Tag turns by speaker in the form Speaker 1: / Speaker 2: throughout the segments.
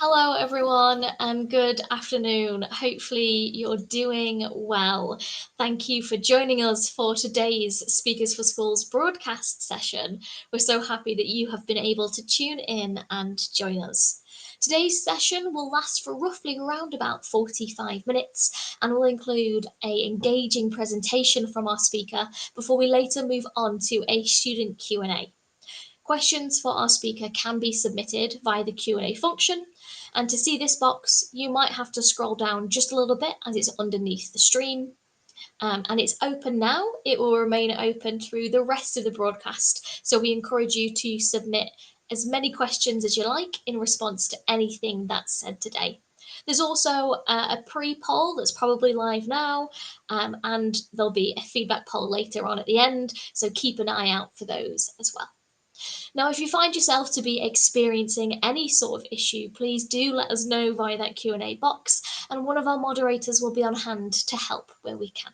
Speaker 1: Hello, everyone, and good afternoon. Hopefully, you're doing well. Thank you for joining us for today's Speakers for Schools broadcast session. We're so happy that you have been able to tune in and join us. Today's session will last for roughly around about 45 minutes and will include a engaging presentation from our speaker before we later move on to a student Q&A. Questions for our speaker can be submitted via the Q&A function. And to see this box, you might have to scroll down just a little bit as it's underneath the stream. And it's open now. It will remain open through the rest of the broadcast. So we encourage you to submit as many questions as you like in response to anything that's said today. There's also a pre-poll that's probably live now, and there'll be a feedback poll later on at the end. So keep an eye out for those as well. Now, if you find yourself to be experiencing any sort of issue, please do let us know via that Q&A box, and one of our moderators will be on hand to help where we can.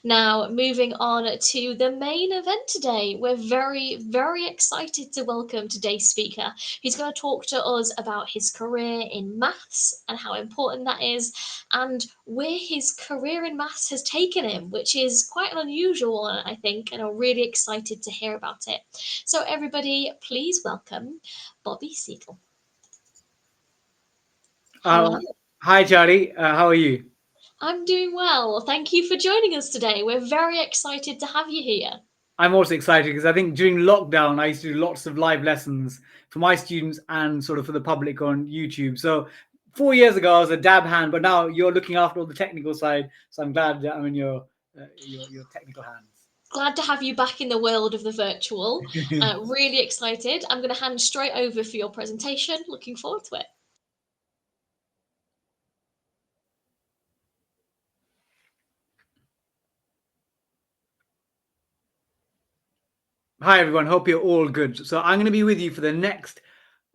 Speaker 1: Now, moving on to the main event today, we're very, very excited to welcome today's speaker. He's going to talk to us about his career in maths and how important that is, and where his career in maths has taken him, which is quite an unusual one, I think, and I'm really excited to hear about it. So, everybody, please welcome Bobby Seagull.
Speaker 2: Hi, Charlie. How are you?
Speaker 1: I'm doing well. Thank you for joining us today. We're very excited to have you here.
Speaker 2: I'm also excited because I think during lockdown, I used to do lots of live lessons for my students and sort of for the public on YouTube. So 4 years ago, I was a dab hand, but now you're looking after all the technical side. So I'm glad that I'm in your technical hands.
Speaker 1: Glad to have you back in the world of the virtual. Really excited. I'm going to hand straight over for your presentation. Looking forward to it.
Speaker 2: Hi, everyone. Hope you're all good. So I'm going to be with you for the next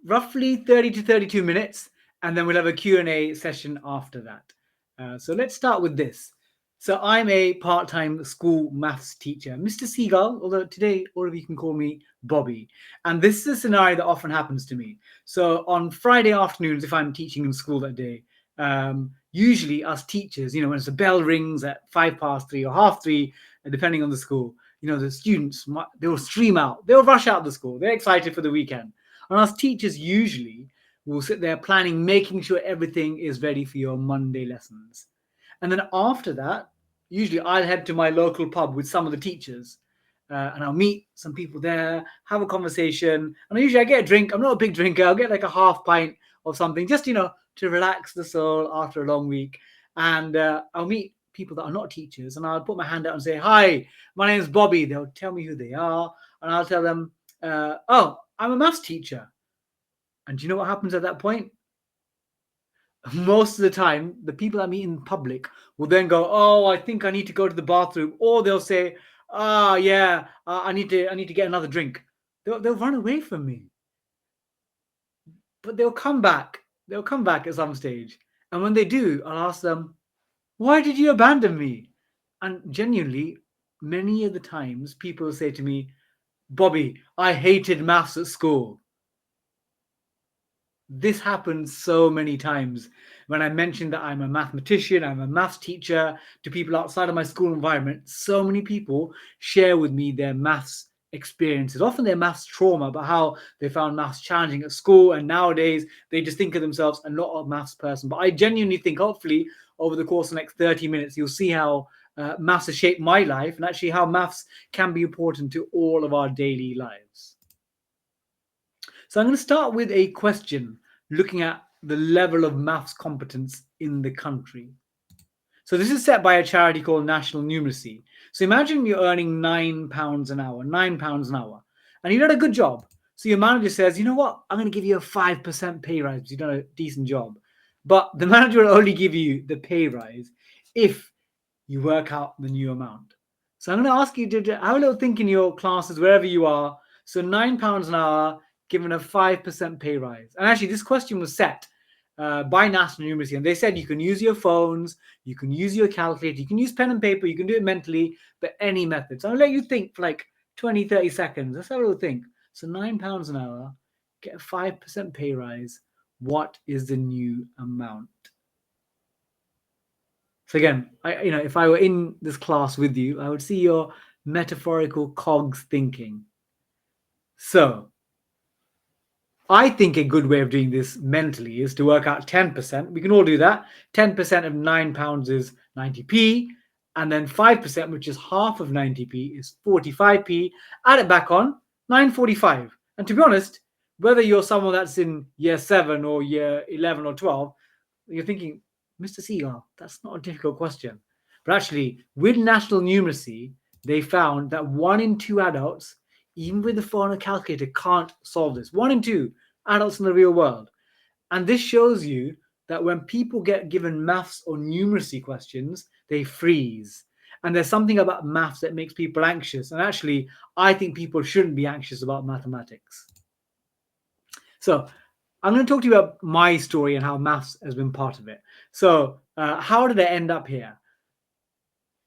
Speaker 2: roughly 30 to 32 minutes, and then we'll have a Q&A session after that. So let's start with this. So I'm a part-time school maths teacher, Mr. Seagull, although today all of you can call me Bobby. And this is a scenario that often happens to me. So on Friday afternoons, if I'm teaching in school that day, usually us teachers, when the bell rings at 3:05 or 3:30, depending on the school, the students, they will stream out. They'll rush out of the school. They're excited for the weekend. And us teachers usually will sit there planning, making sure everything is ready for your Monday lessons. And then after that, usually I'll head to my local pub with some of the teachers, and I'll meet some people there, have a conversation. And usually I get a drink. I'm not a big drinker. I'll get like a half pint of something, just, to relax the soul after a long week. And I'll meet people that are not teachers, and I'll put my hand out and say, "Hi, my name is Bobby." They'll tell me who they are, and I'll tell them, "Oh, I'm a maths teacher." And do you know what happens at that point? Most of the time, the people I meet in public will then go, "Oh, I think I need to go to the bathroom," or they'll say, "Ah, yeah, I need to get another drink." They'll run away from me, but they'll come back. They'll come back at some stage, and when they do, I'll ask them, "Why did you abandon me?" And genuinely, many of the times, people say to me, "Bobby, I hated maths at school." This happens so many times when I mention that I'm a mathematician, I'm a maths teacher to people outside of my school environment. So many people share with me their maths experiences, often their maths trauma, about how they found maths challenging at school. And nowadays they just think of themselves as not a maths person. But I genuinely think, hopefully, over the course of the next 30 minutes, you'll see how maths has shaped my life and actually how maths can be important to all of our daily lives. So I'm going to start with a question looking at the level of maths competence in the country. So this is set by a charity called National Numeracy. So imagine you're earning £9 an hour, £9 an hour, and you did a good job. So your manager says, "You know what? I'm going to give you a 5% pay rise because you've done a decent job." But the manager will only give you the pay rise if you work out the new amount. So I'm going to ask you to have a little think in your classes, wherever you are. So £9 an hour, given a 5% pay rise. And actually, this question was set by National Numeracy, and they said you can use your phones, you can use your calculator, you can use pen and paper, you can do it mentally, but any method. So I'll let you think for like 20, 30 seconds. Let's have a little think. So £9 an hour, get a 5% pay rise. What is the new amount? So again, if I were in this class with you, I would see your metaphorical cogs thinking. So I think a good way of doing this mentally is to work out 10%. We can all do that. 10% of £9 is 90p, and then 5%, which is half of 90p, is 45p. Add it back on, 945. And to be honest, whether you're someone that's in year 7 or year 11 or 12, you're thinking, Mr. Seagull, that's not a difficult question. But actually, with national numeracy, they found that 1 in 2 adults, even with the phone and calculator, can't solve this. 1 in 2 adults in the real world. And this shows you that when people get given maths or numeracy questions, they freeze. And there's something about maths that makes people anxious. And actually, I think people shouldn't be anxious about mathematics. So I'm going to talk to you about my story and how maths has been part of it. So how did I end up here?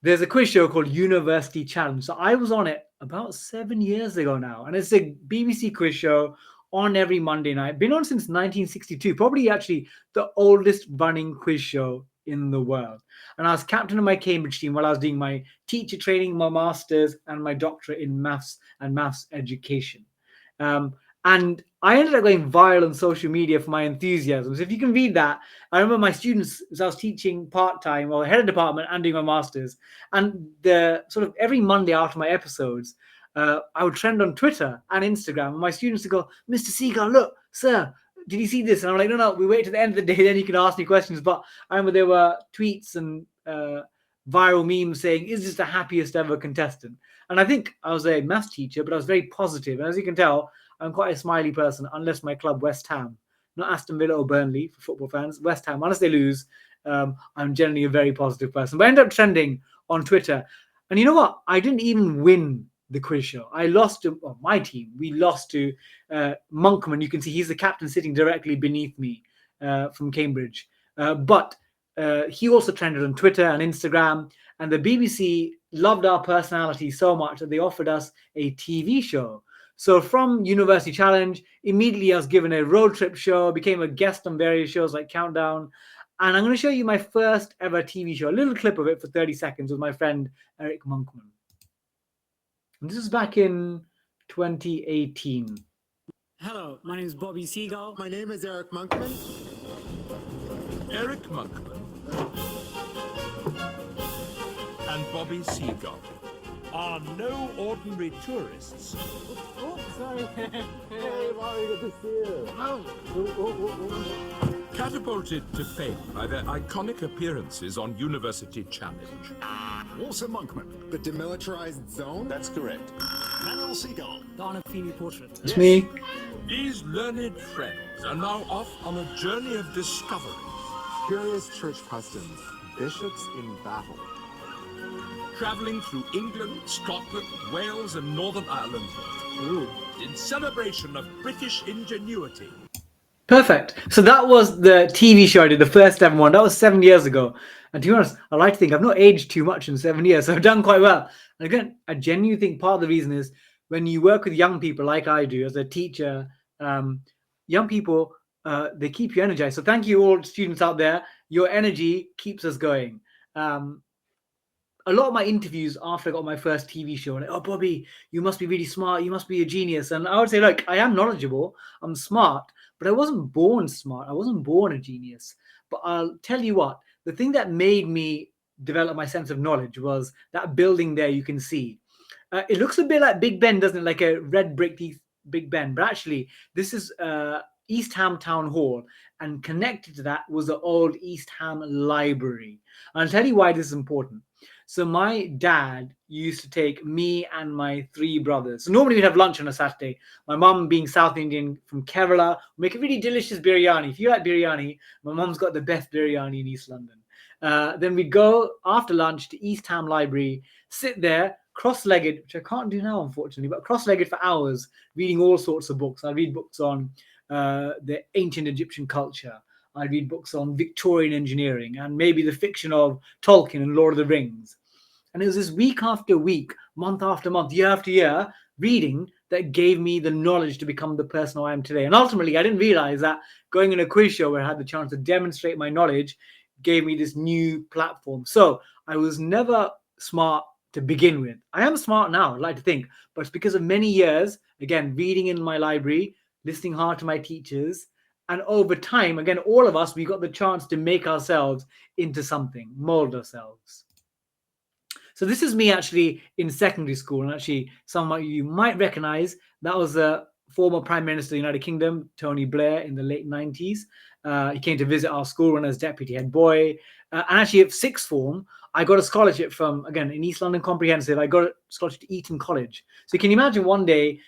Speaker 2: There's a quiz show called University Challenge. So I was on it about 7 years ago now. And it's a BBC quiz show on every Monday night. Been on since 1962. Probably actually the oldest running quiz show in the world. And I was captain of my Cambridge team while I was doing my teacher training, my master's, and my doctorate in maths and maths education. And I ended up going viral on social media for my enthusiasm. So if you can read that, I remember my students, as I was teaching part-time or head of department and doing my master's, and the sort of every Monday after my episodes, I would trend on Twitter and Instagram. And my students would go, Mr. Seagull, look, sir, did you see this? And I'm like, no, we wait to the end of the day, then you can ask me questions. But I remember there were tweets and viral memes saying, is this the happiest ever contestant? And I think I was a maths teacher, but I was very positive. And as you can tell, I'm quite a smiley person, unless my club, West Ham, not Aston Villa or Burnley for football fans, West Ham, unless they lose, I'm generally a very positive person. But I ended up trending on Twitter. And you know what? I didn't even win the quiz show. I lost to my team. We lost to Monkman. You can see he's the captain sitting directly beneath me from Cambridge. But he also trended on Twitter and Instagram. And the BBC loved our personality so much that they offered us a TV show. So from University Challenge, immediately I was given a road trip show, became a guest on various shows like Countdown. And I'm going to show you my first ever TV show, a little clip of it for 30 seconds with my friend Eric Monkman. And this is back in 2018.
Speaker 3: Hello, my name is Bobby Seagull.
Speaker 4: My name is Eric Monkman.
Speaker 5: Eric Monkman and Bobby Seagull are no ordinary tourists.
Speaker 4: Oh, sorry. Hey, Bobby, good to see you.
Speaker 5: Catapulted to fame by their iconic appearances on University Challenge.
Speaker 6: Walter Monkman.
Speaker 4: The demilitarized zone?
Speaker 6: That's correct. Manuel Seagull.
Speaker 3: Dana Feeney portrait.
Speaker 2: It's me.
Speaker 5: These learned friends are now off on a journey of discovery.
Speaker 4: Curious church customs. Bishops in battle.
Speaker 5: Travelling through England, Scotland, Wales and Northern Ireland.
Speaker 2: Ooh.
Speaker 5: In celebration of British ingenuity.
Speaker 2: Perfect. So that was the TV show I did, the first ever one. That was 7 years ago. And to be honest, I like to think I've not aged too much in 7 years, so I've done quite well. And again, I genuinely think part of the reason is when you work with young people like I do as a teacher, young people, they keep you energized. So thank you all students out there. Your energy keeps us going. A lot of my interviews after I got my first TV show, like, oh, Bobby, you must be really smart. You must be a genius. And I would say, look, I am knowledgeable. I'm smart, but I wasn't born smart. I wasn't born a genius. But I'll tell you what, the thing that made me develop my sense of knowledge was that building there you can see. It looks a bit like Big Ben, doesn't it? Like a red brick Big Ben. But actually, this is East Ham Town Hall. And connected to that was the old East Ham Library. And I'll tell you why this is important. So my dad used to take me and my 3 brothers. So normally we'd have lunch on a Saturday. My mum, being South Indian from Kerala, make a really delicious biryani. If you like biryani, my mum's got the best biryani in East London. Then we'd go after lunch to East Ham Library, sit there cross-legged, which I can't do now, unfortunately, but cross-legged for hours, reading all sorts of books. I read books on the ancient Egyptian culture. I read books on Victorian engineering and maybe the fiction of Tolkien and Lord of the Rings. And it was this week after week, month after month, year after year, reading that gave me the knowledge to become the person I am today. And ultimately, I didn't realize that going in a quiz show where I had the chance to demonstrate my knowledge gave me this new platform. So I was never smart to begin with. I am smart now, I'd like to think, but it's because of many years, again, reading in my library, listening hard to my teachers, and over time, again, all of us, we got the chance to make ourselves into something, mold ourselves. So this is me actually in secondary school, and actually some of you might recognize that was the former Prime Minister of the United Kingdom, Tony Blair, in the late 90s. He came to visit our school when I was deputy head boy. And actually at sixth form, I got a scholarship from, again, in East London Comprehensive, I got a scholarship to Eton College. So you can imagine one day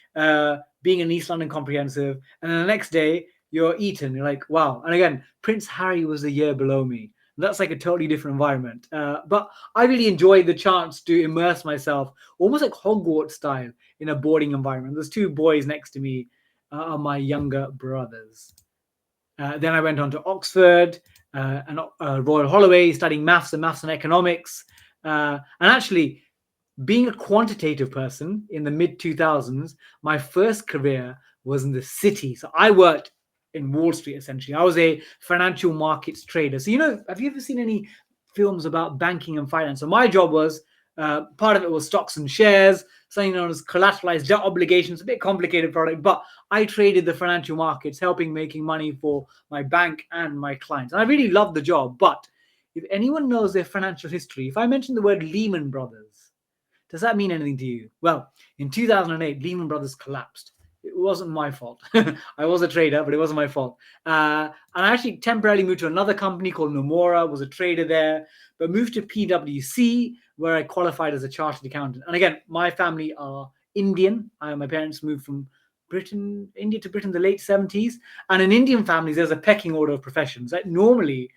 Speaker 2: being in East London Comprehensive, and then the next day you're Eton. You're like, wow. And again, Prince Harry was a year below me. That's like a totally different environment. But I really enjoyed the chance to immerse myself, almost like Hogwarts style, in a boarding environment. There's two boys next to me, are my younger brothers. Then I went on to Oxford and Royal Holloway, studying maths and economics. And actually, being a quantitative person in the mid 2000s, my first career was in the city. So I worked in Wall Street, essentially. I was a financial markets trader. So, have you ever seen any films about banking and finance? So my job was, part of it was stocks and shares, something known as collateralized debt obligations, a bit complicated product, but I traded the financial markets, making money for my bank and my clients. And I really loved the job. But if anyone knows their financial history, if I mention the word Lehman Brothers, does that mean anything to you? Well, in 2008, Lehman Brothers collapsed. It wasn't my fault. I was a trader, but it wasn't my fault. And I actually temporarily moved to another company called Nomura, was a trader there, but moved to PwC, where I qualified as a chartered accountant. And again, my family are Indian. My parents moved from India to Britain in the late 70s. And in Indian families, there's a pecking order of professions. Like normally,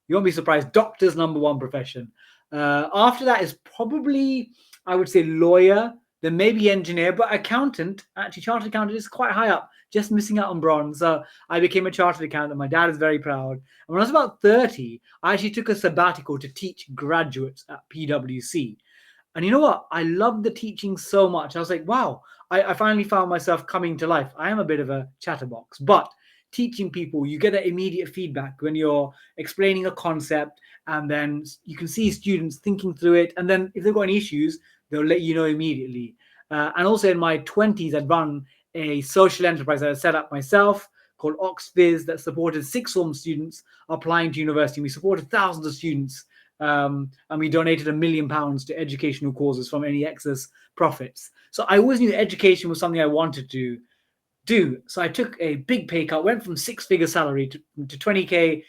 Speaker 2: you won't be surprised, doctor's number one profession. After that is probably, I would say, lawyer, then maybe engineer, but accountant, actually chartered accountant is quite high up, just missing out on bronze. So I became a chartered accountant. My dad is very proud. And when I was about 30, I actually took a sabbatical to teach graduates at PwC. And you know what? I loved the teaching so much. I was like, wow, I finally found myself coming to life. I am a bit of a chatterbox, but teaching people, you get that immediate feedback when you're explaining a concept, and then you can see students thinking through it. And then if they've got any issues, they'll let you know immediately. And also in my 20s, I'd run a social enterprise that I set up myself called Oxviz that supported sixth form students applying to university. We supported thousands of students, and we donated £1 million to educational causes from any excess profits. So I always knew education was something I wanted to do. So I took a big pay cut, went from six-figure salary to 20K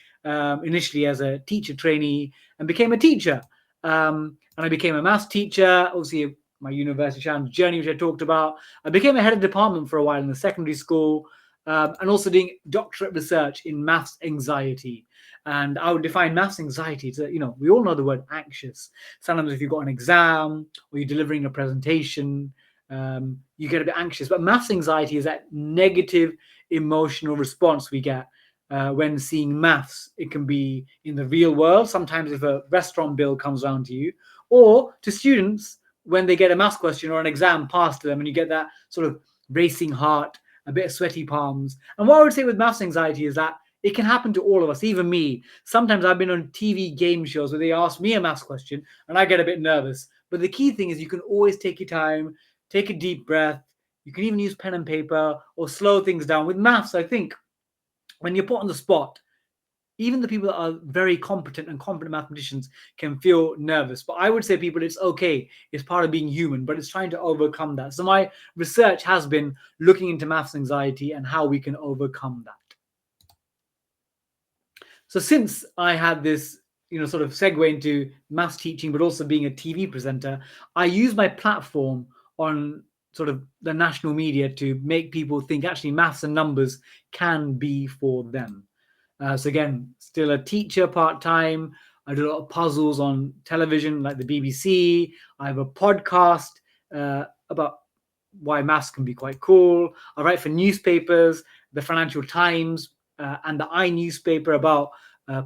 Speaker 2: initially as a teacher trainee, and became a teacher. And I became a maths teacher, obviously my university challenge journey, which I talked about. I became a head of department for a while in the secondary school, and also doing doctorate research in maths anxiety. And I would define maths anxiety to, we all know the word anxious. Sometimes if you've got an exam or you're delivering a presentation, you get a bit anxious. But maths anxiety is that negative emotional response we get when seeing maths. It can be in the real world, sometimes if a restaurant bill comes around to you, or to students when they get a maths question or an exam passed to them, and you get that sort of racing heart, a bit of sweaty palms. And what I would say with maths anxiety is that it can happen to all of us, even me. Sometimes I've been on TV game shows where they ask me a maths question and I get a bit nervous. But the key thing is you can always take your time, take a deep breath. You can even use pen and paper or slow things down. With maths, I think when you're put on the spot, even the people that are very competent and competent mathematicians can feel nervous. But I would say people, it's okay. It's part of being human, but it's trying to overcome that. So my research has been looking into maths anxiety and how we can overcome that. So since I had this, sort of segue into maths teaching, but also being a TV presenter, I use my platform on sort of the national media to make people think actually maths and numbers can be for them. So again, still a teacher part-time. I do a lot of puzzles on television like the BBC. I have a podcast about why maths can be quite cool. I write for newspapers, the Financial Times and the I newspaper about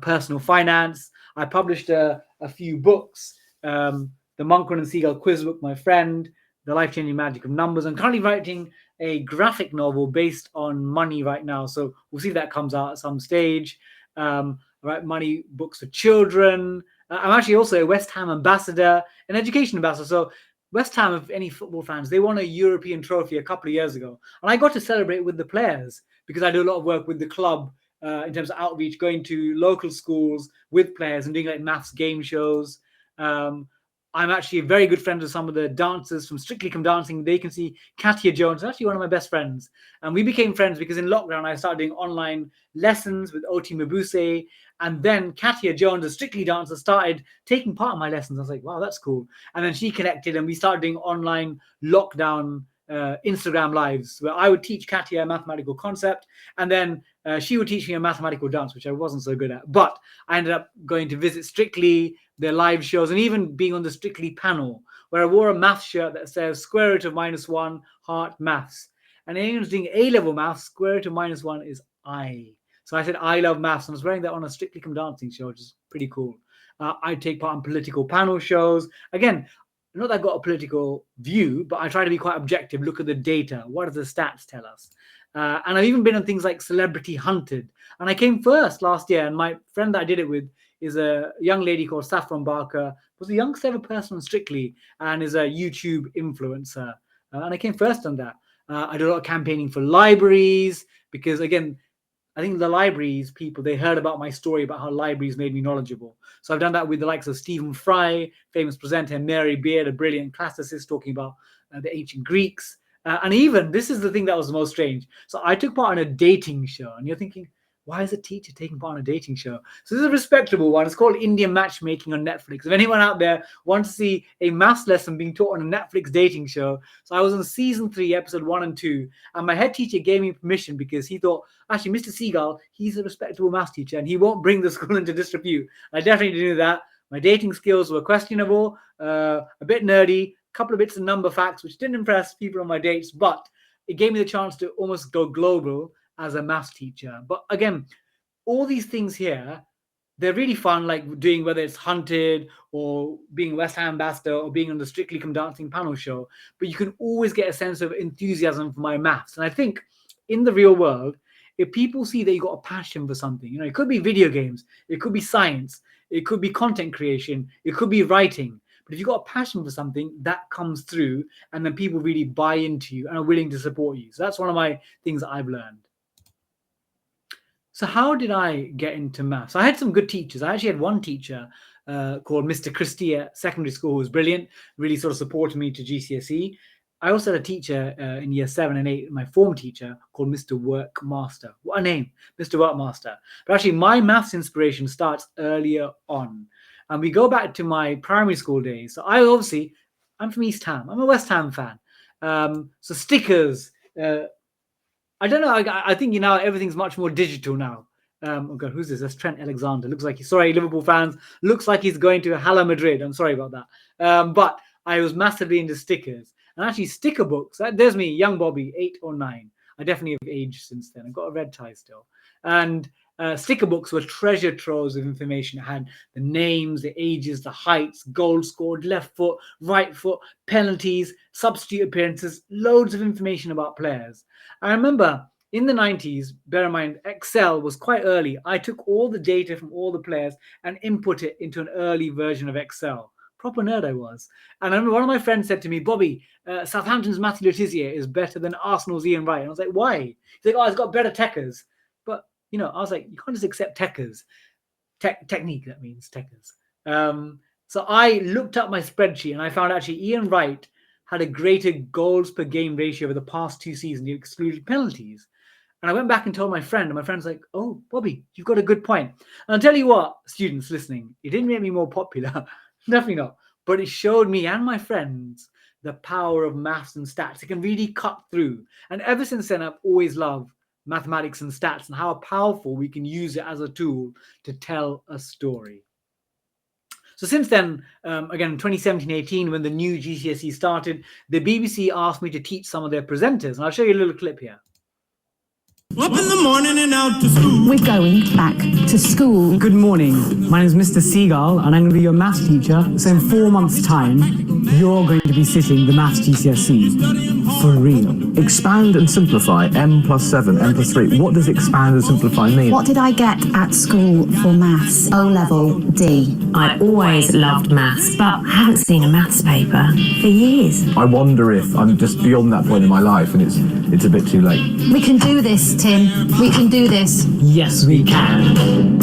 Speaker 2: personal finance. I published a few books, the Monkman and Seagull quiz book, my friend, The Life-Changing Magic of Numbers. I'm currently writing a graphic novel based on money right now. So we'll see if that comes out at some stage. I write money books for children. I'm actually also a West Ham ambassador, an education ambassador. So West Ham, if any football fans, they won a European trophy a couple of years ago. And I got to celebrate with the players because I do a lot of work with the club in terms of outreach, going to local schools with players and doing like maths game shows. Um, I'm actually a very good friend of some of the dancers from Strictly Come Dancing. They can see Katia Jones, actually one of my best friends. And we became friends because in lockdown, I started doing online lessons with Oti Mabuse. And then Katia Jones, a Strictly dancer, started taking part in my lessons. I was like, wow, that's cool. And then she connected and we started doing online lockdown Instagram lives where I would teach Katia a mathematical concept and then she would teach me a mathematical dance, which I wasn't so good at. But I ended up going to visit Strictly, their live shows, and even being on the Strictly panel where I wore a math shirt that says square root of -1, heart maths. And anyone's doing A-level maths, square root of -1 is I. So I said, I love maths. And I was wearing that on a Strictly Come Dancing show, which is pretty cool. I take part in political panel shows. Again, not that I got a political view, but I try to be quite objective, look at the data. What do the stats tell us? And I've even been on things like Celebrity Hunted. And I came first last year. And my friend that I did it with is a young lady called Saffron Barker, was the youngest ever person on Strictly and is a YouTube influencer. And I came first on that. I did a lot of campaigning for libraries because, again, I think the libraries people, they heard about my story about how libraries made me knowledgeable. So I've done that with the likes of Stephen Fry, famous presenter, Mary Beard, a brilliant classicist talking about the ancient Greeks. And even, this is the thing that was the most strange. So I took part in a dating show and you're thinking, why is a teacher taking part in a dating show? So this is a respectable one. It's called Indian Matchmaking on Netflix. If anyone out there wants to see a maths lesson being taught on a Netflix dating show. So I was on season 3, episode 1 and 2. And my head teacher gave me permission because he thought, actually, Mr. Seagull, he's a respectable maths teacher and he won't bring the school into disrepute. I definitely didn't do that. My dating skills were questionable, a bit nerdy, a couple of bits of number facts, which didn't impress people on my dates, but it gave me the chance to almost go global as a maths teacher. But again, all these things here, they're really fun, like doing whether it's Hunted or being a West Ham ambassador or being on the Strictly Come Dancing panel show. But you can always get a sense of enthusiasm for my maths. And I think in the real world, if people see that you got a passion for something, it could be video games, it could be science, it could be content creation, it could be writing. But if you've got a passion for something, that comes through and then people really buy into you and are willing to support you. So that's one of my things that I've learned. So how did I get into maths? I had some good teachers. I actually had one teacher called Mr. Christie at secondary school who was brilliant, really sort of supported me to GCSE. I also had a teacher in year 7 and 8, my form teacher, called Mr. Workmaster. What a name, Mr. Workmaster. But actually, my maths inspiration starts earlier on. And we go back to my primary school days. So I'm from East Ham. I'm a West Ham fan. So stickers, I don't know. I think everything's much more digital now. Oh God, who's this? That's Trent Alexander. Looks like sorry, Liverpool fans. Looks like he's going to Hala Madrid. I'm sorry about that. But I was massively into stickers and actually sticker books. There's me, young Bobby, 8 or 9. I definitely have aged since then. I've got a red tie still. And sticker books were treasure troves of information. It had the names, the ages, the heights, goals scored, left foot, right foot, penalties, substitute appearances, loads of information about players. I remember in the 90s, bear in mind, Excel was quite early. I took all the data from all the players and input it into an early version of Excel. Proper nerd I was. And I remember one of my friends said to me, Bobby, Southampton's Matthew Le Tissier is better than Arsenal's Ian Wright. And I was like, why? He's like, oh, he's got better techers. But, I was like, you can't just accept techers. Technique, that means techers. So I looked up my spreadsheet and I found actually Ian Wright had a greater goals per game ratio over the past 2 seasons. He excluded penalties. And I went back and told my friend, and my friend's like, oh, Bobby, you've got a good point. And I'll tell you what, students listening, it didn't make me more popular. Definitely not. But it showed me and my friends the power of maths and stats. It can really cut through. And ever since then, I've always loved mathematics and stats and how powerful we can use it as a tool to tell a story. So since then, again, 2017-18, when the new GCSE started, the BBC asked me to teach some of their presenters. And I'll show you a little clip here.
Speaker 3: Up in the morning and out to school.
Speaker 7: We're going back to school.
Speaker 3: Good morning. My name is Mr. Seagull, and I'm going to be your maths teacher. So in 4 months' time, you're going to be sitting the maths GCSE for real.
Speaker 8: Expand and simplify. M plus 7, M plus 3. What does expand and simplify mean?
Speaker 7: What did I get at school for maths? O level D.
Speaker 9: I always loved maths, but haven't seen a maths paper for years.
Speaker 8: I wonder if I'm just beyond that point in my life and it's a bit too late.
Speaker 7: We can do this, Tim. We can do this.
Speaker 3: Yes, we can.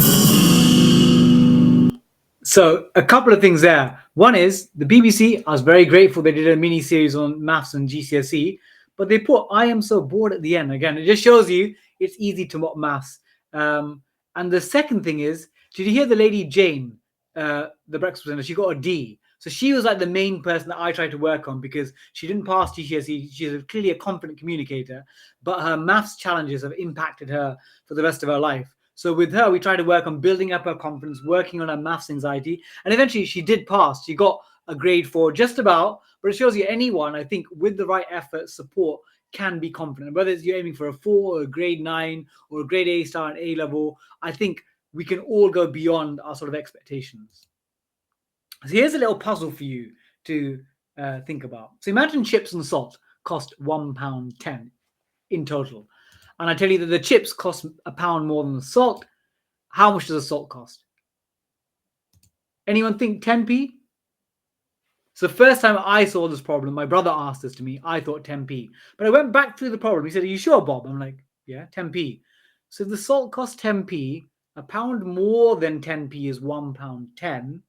Speaker 2: So a couple of things there. One is the BBC. I was very grateful they did a mini series on maths and GCSE, but they put "I am so bored" at the end. Again, it just shows you it's easy to mock maths. And the second thing is, did you hear the lady Jane, the breakfast presenter? She got a D. So she was like the main person that I tried to work on because she didn't pass GCSE. She's clearly a confident communicator, but her maths challenges have impacted her for the rest of her life. So with her, we tried to work on building up her confidence, working on her maths anxiety, and eventually she did pass. She got a grade 4, just about, but it shows you anyone, I think, with the right effort, support, can be confident. Whether it's you're aiming for a 4 or a grade 9 or a grade A star at A level, I think we can all go beyond our sort of expectations. So here's a little puzzle for you to think about. So imagine chips and salt cost £1.10 in total. And I tell you that the chips cost £1 more than the salt. How much does the salt cost? Anyone think 10p? So the first time I saw this problem, my brother asked this to me, I thought 10p. But I went back through the problem. He said, "Are you sure, Bob?" I'm like, "Yeah, 10p. So if the salt costs 10p, £1 more than 10p is £1.10.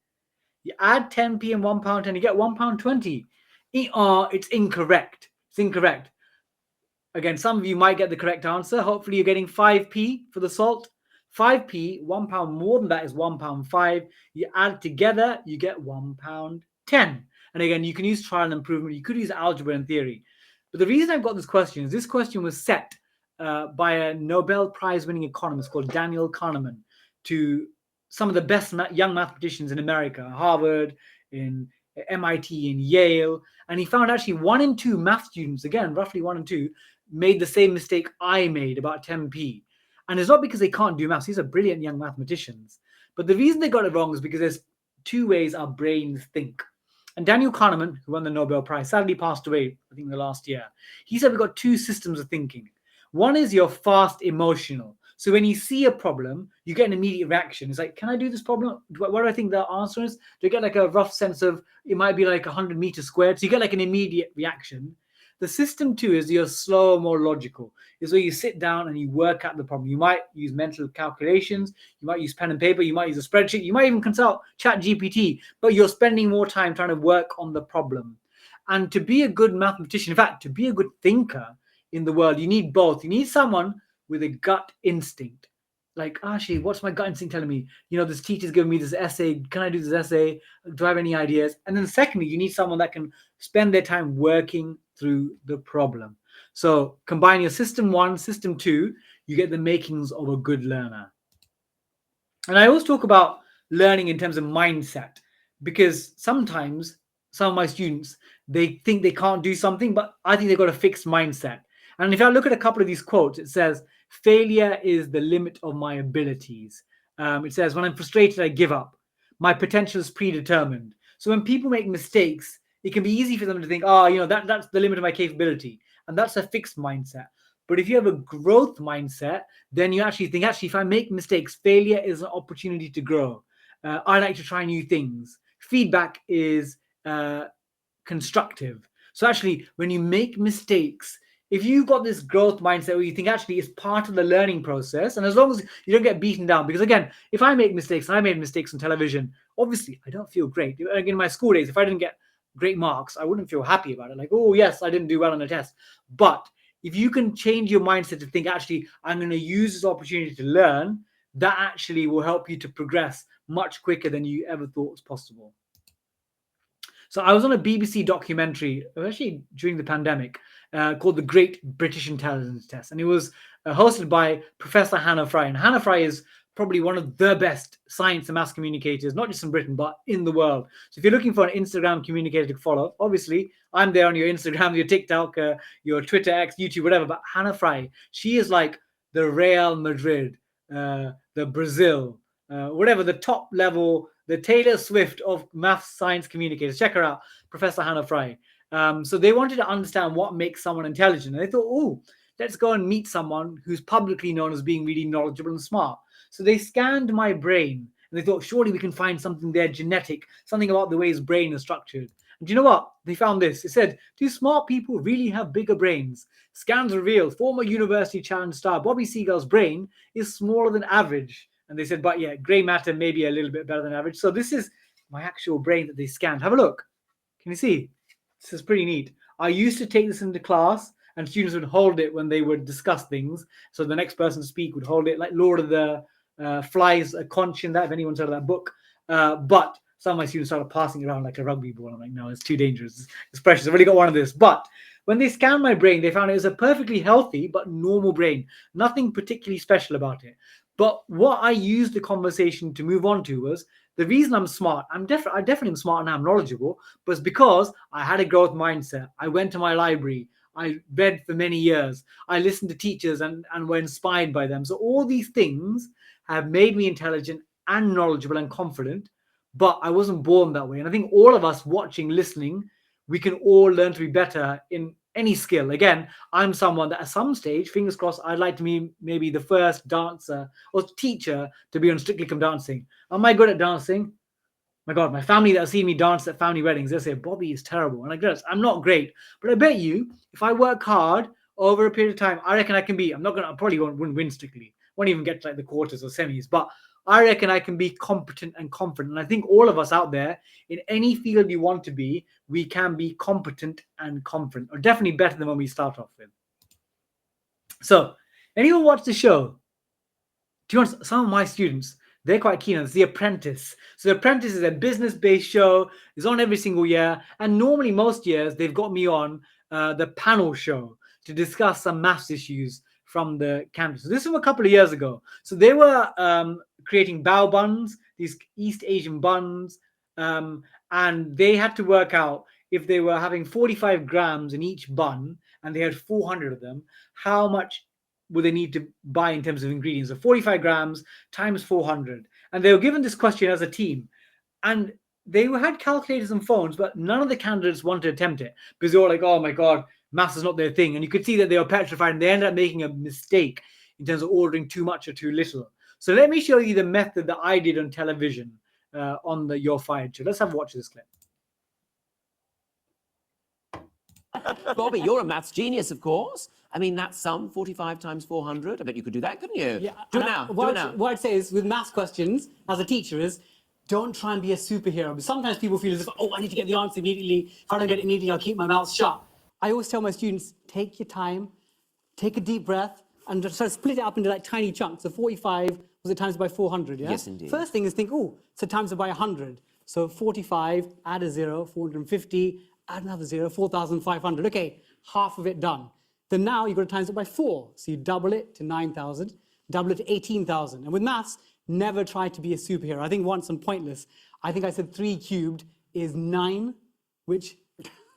Speaker 2: You add 10p and £1.10, you get £1.20. It's incorrect. It's incorrect. Again, some of you might get the correct answer. Hopefully you're getting 5p for the salt. 5p, £1 more than that is £1.05. You add together, you get £1.10. And again, you can use trial and improvement. You could use algebra and theory. But the reason I've got this question is this question was set by a Nobel Prize winning economist called Daniel Kahneman to some of the best young mathematicians in America, Harvard, in MIT, in Yale. And he found actually 1 in 2 math students, again, roughly 1 in 2, made the same mistake I made about 10p. And it's not because they can't do maths. These are brilliant young mathematicians. But the reason they got it wrong is because there's 2 ways our brains think. And Daniel Kahneman, who won the Nobel Prize, sadly passed away, I think, the last year. He said we've got 2 systems of thinking. One is your fast emotional. So when you see a problem, you get an immediate reaction. It's like, can I do this problem? What do I think the answer is? Do you get like a rough sense of, it might be like 100 meters squared. So you get like an immediate reaction. The system 2 is your slow, more logical. Is where you sit down and you work out the problem. You might use mental calculations. You might use pen and paper. You might use a spreadsheet. You might even consult ChatGPT. But you're spending more time trying to work on the problem. And to be a good mathematician, in fact, to be a good thinker in the world, you need both. You need someone with a gut instinct. Like, actually, what's my gut instinct telling me? You know, this teacher's giving me this essay. Can I do this essay? Do I have any ideas? And then secondly, you need someone that can spend their time working through the problem. So combine your system 1, system 2, you get the makings of a good learner. And I always talk about learning in terms of mindset, because sometimes some of my students, they think they can't do something, but I think they've got a fixed mindset. And if I look at a couple of these quotes, it says, "Failure is the limit of my abilities." It says, "When I'm frustrated, I give up. My potential is predetermined." So when people make mistakes, it can be easy for them to think, "Oh, you know, that's the limit of my capability." And that's a fixed mindset. But if you have a growth mindset, then you actually think, actually, if I make mistakes, failure is an opportunity to grow. I like to try new things. Feedback is constructive. So actually, when you make mistakes, if you've got this growth mindset where you think actually it's part of the learning process, and as long as you don't get beaten down, because again, if I make mistakes, and I made mistakes on television, obviously I don't feel great. In my school days, if I didn't get great marks, I wouldn't feel happy about it. Like, oh yes, I didn't do well on a test. But if you can change your mindset to think, actually, I'm going to use this opportunity to learn, that actually will help you to progress much quicker than you ever thought was possible. So I was on a BBC documentary, actually during the pandemic, called The Great British Intelligence Test. And it was hosted by Professor Hannah Fry. And Hannah Fry is probably one of the best science and maths communicators, not just in Britain, but in the world. So if you're looking for an Instagram communicator to follow, obviously, I'm there on your Instagram, your TikTok, your Twitter, X, YouTube, whatever. But Hannah Fry, she is like the Real Madrid, the Brazil, whatever, the top level, the Taylor Swift of math science communicators. Check her out, Professor Hannah Fry. So they wanted to understand what makes someone intelligent. And they thought, oh, let's go and meet someone who's publicly known as being really knowledgeable and smart. So they scanned my brain and they thought, surely we can find something there genetic, something about the way his brain is structured. And do you know what? They found this. It said, do smart people really have bigger brains? Scans reveal former University Challenge star Bobby Seagull's brain is smaller than average. And they said, but yeah, grey matter may be a little bit better than average. So this is my actual brain that they scanned. Have a look. Can you see? This is pretty neat. I used to take this into class and students would hold it when they would discuss things. So the next person to speak would hold it, like Lord of the Flies, a conch in that, if anyone's heard of that book. But some of my students started passing it around like a rugby ball. I'm like, no, it's too dangerous. It's precious. I've already got one of this. But when they scanned my brain, they found it was a perfectly healthy but normal brain. Nothing particularly special about it. But what I used the conversation to move on to was the reason I'm smart. I definitely am smart and I'm knowledgeable, but it's because I had a growth mindset. I went to my library. I read for many years. I listened to teachers and were inspired by them. So all these things have made me intelligent and knowledgeable and confident, but I wasn't born that way. And I think all of us watching, listening, we can all learn to be better in any skill. Again, I'm someone that at some stage, fingers crossed, I'd like to be maybe the first dancer or teacher to be on Strictly Come Dancing. Am I good at dancing? My God, my family that see me dance at family weddings, they say, Bobby is terrible. And I guess I'm not great. But I bet you, if I work hard over a period of time, I reckon I can be, I probably wouldn't win Strictly. Won't even get to like the quarters or semis. But I reckon I can be competent and confident. And I think all of us out there, in any field you want to be, we can be competent and confident, or definitely better than when we start off with. So, anyone watch the show? Do you want some of my students? They're quite keen on this. The Apprentice. So The Apprentice is a business-based show. It's on every single year. And normally most years, they've got me on the panel show to discuss some maths issues from the campus. So this was a couple of years ago. So they were creating bao buns, these East Asian buns. And they had to work out if they were having 45 grams in each bun and they had 400 of them, how much would they need to buy in terms of ingredients? So 45 grams times 400. And they were given this question as a team. And they had calculators and phones, but none of the candidates wanted to attempt it because they were like, oh my God, maths is not their thing. And you could see that they were petrified and they ended up making a mistake in terms of ordering too much or too little. So let me show you the method that I did on television on the You're Fired show. Let's have a watch this clip.
Speaker 10: Bobby, you're a maths genius, of course. I mean, that's sum 45 times 400. I bet you could do that, couldn't you?
Speaker 3: Yeah,
Speaker 10: do it now.
Speaker 3: What I'd say is, with maths questions, as a teacher, is don't try and be a superhero. But sometimes people feel as if, oh, I need to get the answer immediately. If I don't get it immediately, I'll keep my mouth shut. I always tell my students, take your time, take a deep breath, and just sort of split it up into like tiny chunks. So 45 was it times by 400, yeah?
Speaker 10: Yes, indeed.
Speaker 3: First thing is think, oh, so times it by 100. So 45, add a 0, 450, add another 0, 4,500. Okay, half of it done. Then now you've got to times it by 4. So you double it to 9,000, double it to 18,000. And with maths, never try to be a superhero. I think once on Pointless, I think I said 3 cubed is 9, which,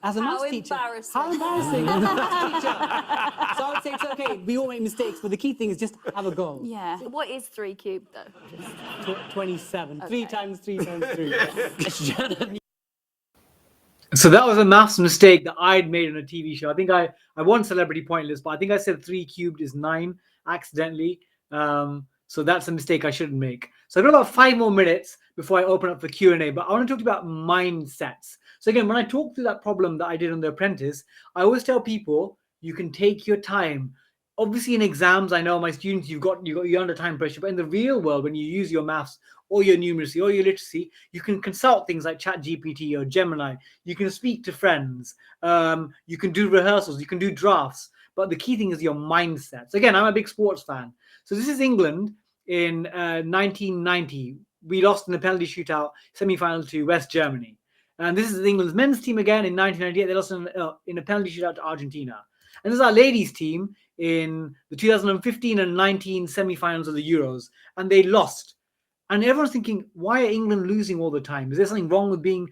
Speaker 3: as a maths teacher... How embarrassing. As a maths teacher. So I would say it's okay, we all make mistakes, but the key thing is just have a goal.
Speaker 11: Yeah. What is 3 cubed, though?
Speaker 3: 27. Okay. 3 times 3 times 3.
Speaker 2: So that was a maths mistake that I'd made on a TV show. I think I won Celebrity Pointless, but I think I said 3 cubed is 9 accidentally. So that's a mistake I shouldn't make. So I've got about 5 more minutes before I open up for Q&A, but I want to talk about mindsets. So again, when I talk through that problem that I did on The Apprentice, I always tell people you can take your time. Obviously in exams, I know my students, you're under time pressure, but in the real world, when you use your maths or your numeracy or your literacy, you can consult things like ChatGPT or Gemini. You can speak to friends. You can do rehearsals. You can do drafts. But the key thing is your mindset. So again, I'm a big sports fan. So this is England in 1990. We lost in the penalty shootout semi-final to West Germany. And this is England's men's team again in 1998. They lost in a penalty shootout to Argentina. And this is our ladies team in the 2015 and 19 semi-finals of the Euros. And they lost. And everyone's thinking, why are England losing all the time? Is there something wrong with being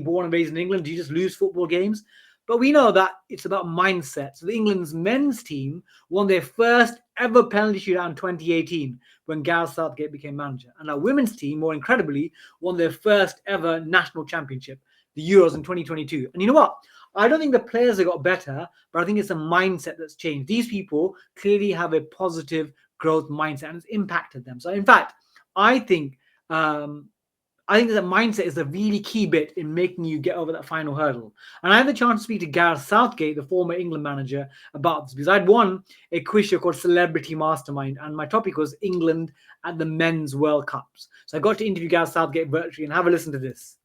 Speaker 2: born and raised in England? Do you just lose football games? But we know that it's about mindset. So the England's men's team won their first ever penalty shootout in 2018 when Gareth Southgate became manager. And our women's team, more incredibly, won their first ever national championship, the Euros in 2022. And you know what? I don't think the players have got better, but I think it's a mindset that's changed. These people clearly have a positive growth mindset and it's impacted them. So in fact, I think that mindset is a really key bit in making you get over that final hurdle. And I had the chance to speak to Gareth Southgate, the former England manager, about this because I'd won a quiz show called Celebrity Mastermind, and my topic was England at the Men's World Cups. So I got to interview Gareth Southgate virtually, and have a listen to this.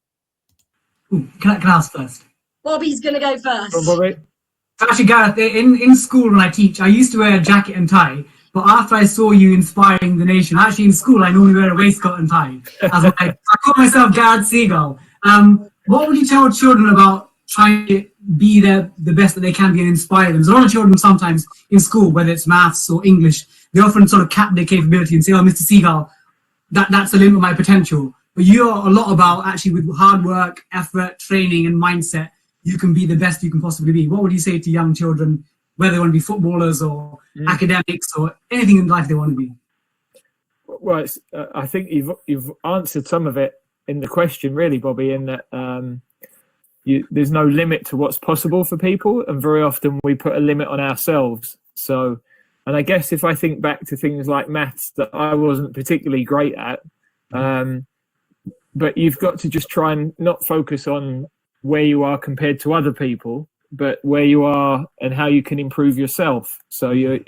Speaker 12: Ooh, can I ask first?
Speaker 13: Bobby's going to go first.
Speaker 12: Oh, Bobby. So actually, Gareth, in school when I teach, I used to wear a jacket and tie. But after I saw you inspiring the nation, actually in school, I normally wear a waistcoat and tie. I call myself Gareth Seagull. What would you tell children about trying to be the best that they can be and inspire them? There's a lot of children sometimes in school, whether it's maths or English, they often sort of cap their capability and say, oh, Mr. Seagull, that's the limit of my potential. But you are a lot about actually with hard work, effort, training and mindset, you can be the best you can possibly be. What would you say to young children, whether they want to be footballers or academics or anything in life they want to be?
Speaker 14: Well, I think you've answered some of it in the question, really, Bobby, in that there's no limit to what's possible for people, and very often we put a limit on ourselves. So, and I guess if I think back to things like maths that I wasn't particularly great at, but you've got to just try and not focus on where you are compared to other people, but where you are and how you can improve yourself. So you're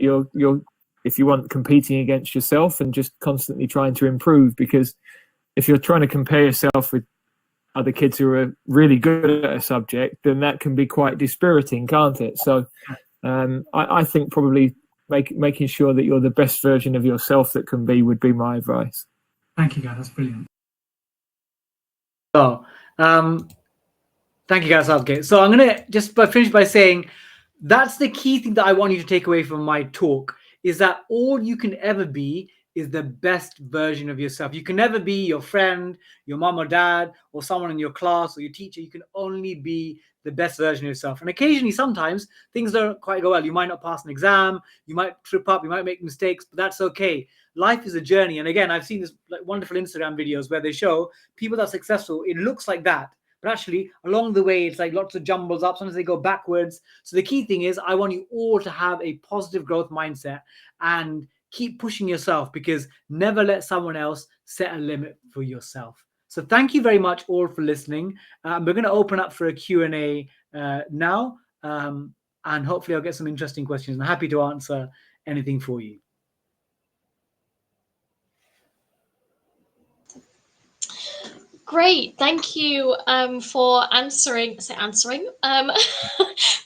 Speaker 14: if you want, competing against yourself and just constantly trying to improve, because if you're trying to compare yourself with other kids who are really good at a subject, then that can be quite dispiriting, can't it? So I think probably making sure that you're the best version of yourself that can be would be my advice.
Speaker 12: Thank you, guys. That's brilliant.
Speaker 2: So, thank you, guys, Southgate. So I'm going to just finish by saying that's the key thing that I want you to take away from my talk, is that all you can ever be is the best version of yourself. You can never be your friend, your mom or dad, or someone in your class or your teacher. You can only be the best version of yourself. And occasionally, sometimes things don't quite go well. You might not pass an exam, you might trip up, you might make mistakes, but that's okay. Life is a journey. And again, I've seen this wonderful Instagram videos where they show people that are successful. It looks like that, but actually along the way, it's like lots of jumbles up. Sometimes they go backwards. So the key thing is I want you all to have a positive growth mindset and keep pushing yourself, because never let someone else set a limit for yourself. So thank you very much all for listening. We're going to open up for a Q&A now, and hopefully I'll get some interesting questions. I'm happy to answer anything for you.
Speaker 1: Great, thank you for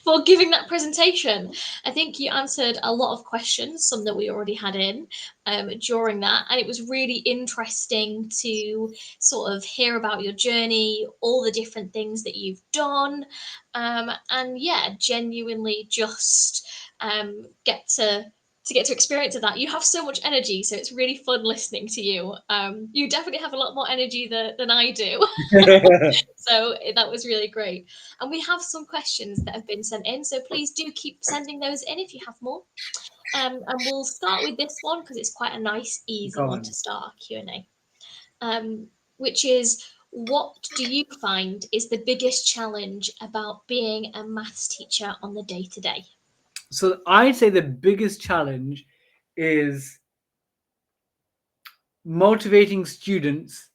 Speaker 1: for giving that presentation. I think you answered a lot of questions, some that we already had in during that, and it was really interesting to sort of hear about your journey, all the different things that you've done, and yeah, genuinely just get to experience of that. You have so much energy, so it's really fun listening to you. You definitely have a lot more energy than I do. So that was really great. And we have some questions that have been sent in, so please do keep sending those in if you have more. And we'll start with this one because it's quite a nice, easy one to start our Q&A, which is, what do you find is the biggest challenge about being a maths teacher on the day-to-day?
Speaker 2: So I'd say the biggest challenge is motivating students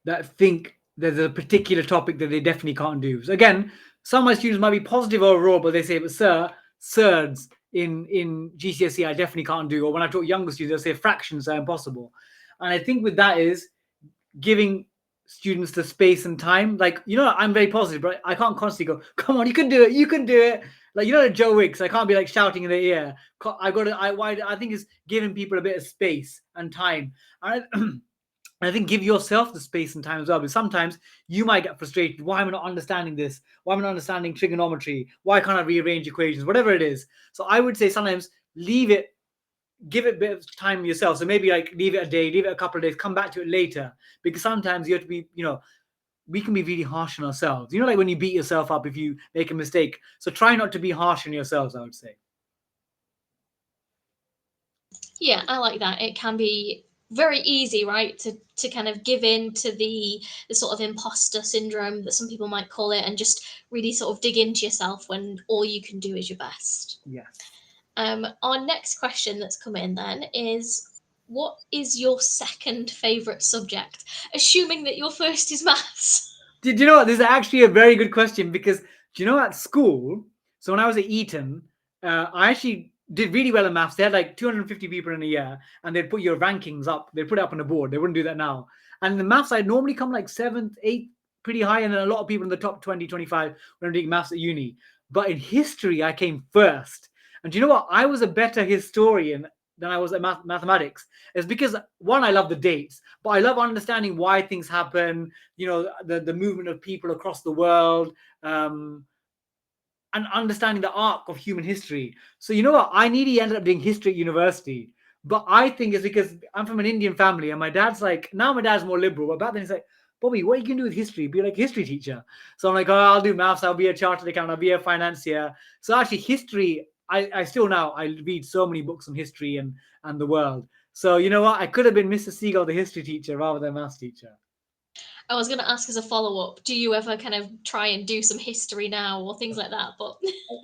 Speaker 2: that think there's a particular topic that they definitely can't do. So again, some of my students might be positive overall, but they say, but sir, surds in GCSE I definitely can't do. Or when I talk younger students, they'll say fractions are impossible. And I think with that is giving students the space and time. Like, I'm very positive, but I can't constantly go, come on, you can do it, you can do it. Like, Joe Wicks, I can't be like shouting in their ear. I think it's giving people a bit of space and time. And I think give yourself the space and time as well, because sometimes you might get frustrated. Why am I not understanding this? Why am I not understanding trigonometry? Why can't I rearrange equations? Whatever it is. So I would say sometimes give it a bit of time yourself. So maybe like leave it a day, leave it a couple of days, come back to it later. Because sometimes you have to be, we can be really harsh on ourselves. Like when you beat yourself up if you make a mistake. So try not to be harsh on yourselves, I would say.
Speaker 1: Yeah, I like that. It can be very easy, right, to kind of give in to the sort of imposter syndrome that some people might call it, and just really sort of dig into yourself when all you can do is your best.
Speaker 2: Yes.
Speaker 1: Our next question that's come in then is, what is your second favourite subject? Assuming that your first is maths.
Speaker 2: Did you know what? This is actually a very good question, because do you know at school? So when I was at Eton, I actually did really well in maths. They had like 250 people in a year, and they'd put your rankings up. They'd put it up on the board. They wouldn't do that now. And in the maths, I'd normally come like seventh, eighth, pretty high, and then a lot of people in the top 20, 25 when I'm doing maths at uni. But in history, I came first. And do you know what? I was a better historian than I was at mathematics. It's because, one, I love the dates, but I love understanding why things happen, the movement of people across the world, and understanding the arc of human history. So you know what? I nearly ended up doing history at university. But I think it's because I'm from an Indian family, and my dad's like, now my dad's more liberal, but back then he's like, Bobby, what are you going to do with history? Be like a history teacher. So I'm like, oh, I'll do maths, I'll be a chartered accountant, I'll be a financier. So actually history, I still now, I read so many books on history and the world. So you know what? I could have been Mr. Seagull, the history teacher, rather than maths teacher.
Speaker 1: I was going to ask as a follow-up, do you ever kind of try and do some history now or things like that? But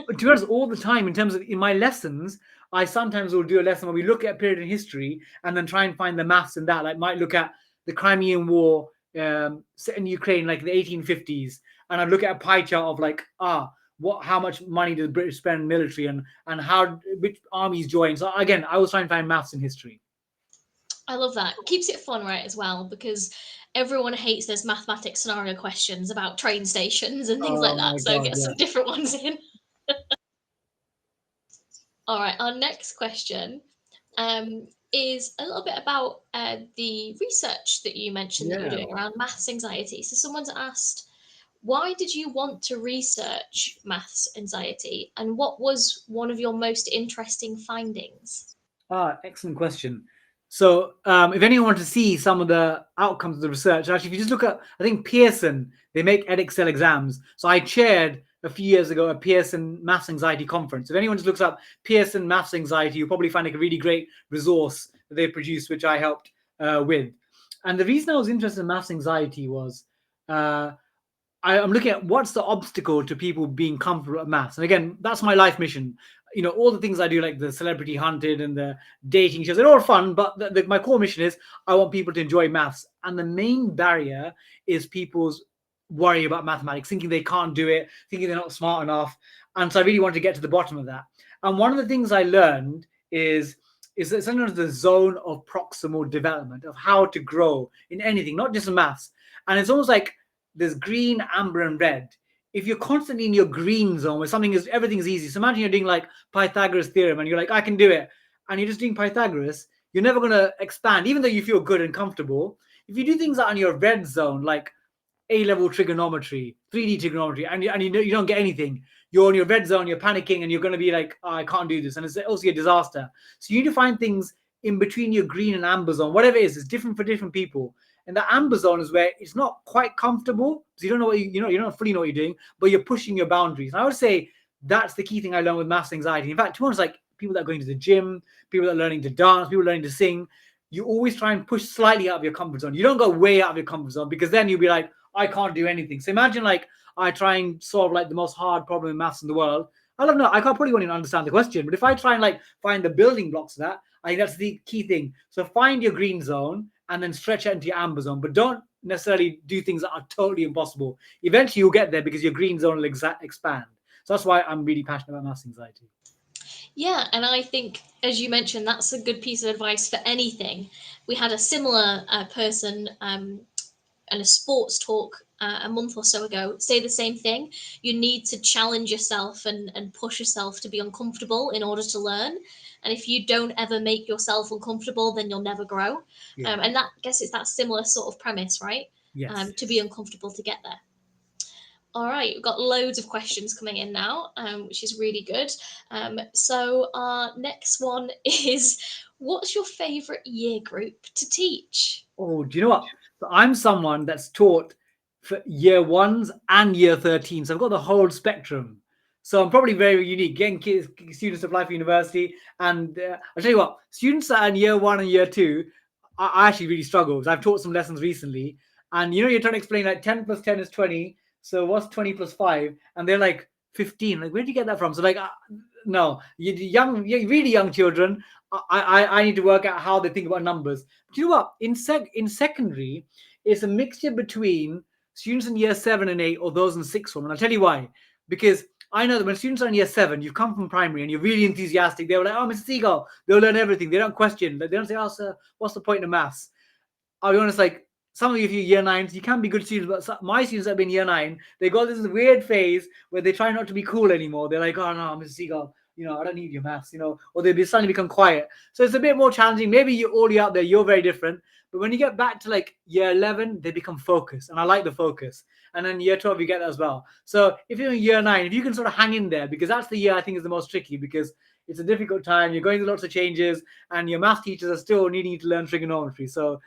Speaker 2: to be honest, all the time, in terms of in my lessons, I sometimes will do a lesson where we look at a period in history and then try and find the maths in that. Like, might look at the Crimean War set in Ukraine, like the 1850s, and I look at a pie chart of like, how much money did the British spend in military, and how which armies joined. So again, I was trying to find maths in history.
Speaker 1: I love that. Keeps it fun, right, as well, because everyone hates those mathematics scenario questions about train stations and things like that. So get some different ones in. All right, our next question is a little bit about the research that you mentioned that you're doing around maths anxiety. So someone's asked, why did you want to research maths anxiety, and what was one of your most interesting findings?
Speaker 2: Excellent question. So if anyone wants to see some of the outcomes of the research, actually, if you just look at, I think Pearson, they make Edexcel exams. So I chaired a few years ago a Pearson Maths Anxiety Conference. If anyone just looks up Pearson Maths Anxiety, you'll probably find like a really great resource that they produced, which I helped with. And the reason I was interested in maths anxiety was I'm looking at what's the obstacle to people being comfortable at maths. And again, that's my life mission. All the things I do, like the Celebrity Hunted and the dating shows, they're all fun, but my core mission is I want people to enjoy maths. And the main barrier is people's worry about mathematics, thinking they can't do it, thinking they're not smart enough. And so I really want to get to the bottom of that. And one of the things I learned is something known as the zone of proximal development, of how to grow in anything, not just in maths. And it's almost like there's green, amber, and red. If you're constantly in your green zone where everything's easy. So imagine you're doing like Pythagoras theorem and you're like, I can do it. And you're just doing Pythagoras, you're never going to expand, even though you feel good and comfortable. If you do things that are in your red zone, like A-level trigonometry, 3D trigonometry, and you don't get anything, you're in your red zone, you're panicking, and you're going to be like, I can't do this. And it's also a disaster. So you need to find things in between your green and amber zone, whatever it is. It's different for different people. And the amber zone is where it's not quite comfortable, because you don't know what you don't fully know what you're doing, but you're pushing your boundaries. And I would say that's the key thing I learned with maths anxiety. In fact, to be honest, like people that are going to the gym, people that are learning to dance, people learning to sing, you always try and push slightly out of your comfort zone. You don't go way out of your comfort zone, because then you'll be like, I can't do anything. So imagine like I try and solve like the most hard problem in maths in the world. I don't know. I probably won't even understand the question, but if I try and like find the building blocks of that, I think that's the key thing. So find your green zone and then stretch out into your amber zone, but don't necessarily do things that are totally impossible. Eventually you'll get there because your green zone will expand. So that's why I'm really passionate about maths anxiety.
Speaker 1: Yeah, and I think, as you mentioned, that's a good piece of advice for anything. We had a similar person in a sports talk a month or so ago say the same thing. You need to challenge yourself and push yourself to be uncomfortable in order to learn. And if you don't ever make yourself uncomfortable, then you'll never grow.
Speaker 2: Yeah.
Speaker 1: And that, I guess it's that similar sort of premise, right?
Speaker 2: Yes.
Speaker 1: To be uncomfortable to get there. All right, we've got loads of questions coming in now, which is really good. So our next one is, what's your favourite year group to teach?
Speaker 2: Oh, do you know what? So I'm someone that's taught for year ones and year 13. So I've got the whole spectrum. So I'm probably very unique, getting students to apply for university. And I'll tell you what, students that are in year 1 and year 2, I actually really struggle. Because I've taught some lessons recently, and you're trying to explain like 10 plus 10 is 20. So what's 20 plus 5? And they're like 15. Like, where did you get that from? So like, no, you're really young children. I need to work out how they think about numbers. But you know what? In secondary, it's a mixture between students in year 7 and 8 or those in sixth form. And I'll tell you why. Because I know that when students are in year 7, you've come from primary and you're really enthusiastic. They were like, oh, Mr. Seagull, they'll learn everything. They don't question. They don't say, oh, sir, what's the point of maths? I'll be honest, like, some of you year 9s, you can be good students, but my students that have been year 9, they got this weird phase where they try not to be cool anymore. They're like, oh, no, Mr. Seagull, I don't need your maths, or they suddenly become quiet. So it's a bit more challenging. Maybe all you out there, you're very different. But when you get back to like year 11, they become focused. And I like the focus. And then year 12, you get that as well. So if you're in year 9, if you can sort of hang in there, because that's the year I think is the most tricky, because it's a difficult time. You're going through lots of changes, and your math teachers are still needing you to learn trigonometry. So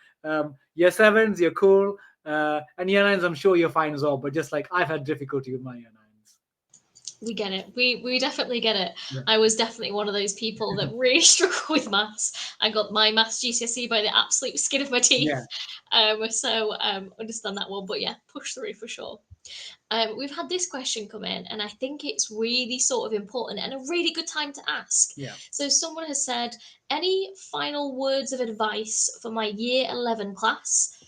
Speaker 2: year 7s, you're cool. And year 9s, I'm sure you're fine as well. But just like I've had difficulty with my year 9s.
Speaker 1: We get it. We definitely get it. Yeah. I was definitely one of those people that really struggled with maths. I got my maths GCSE by the absolute skin of my teeth. Yeah. So understand that one. But yeah, push through for sure. We've had this question come in, and I think it's really sort of important and a really good time to ask.
Speaker 2: Yeah.
Speaker 1: So someone has said, any final words of advice for my year 11 class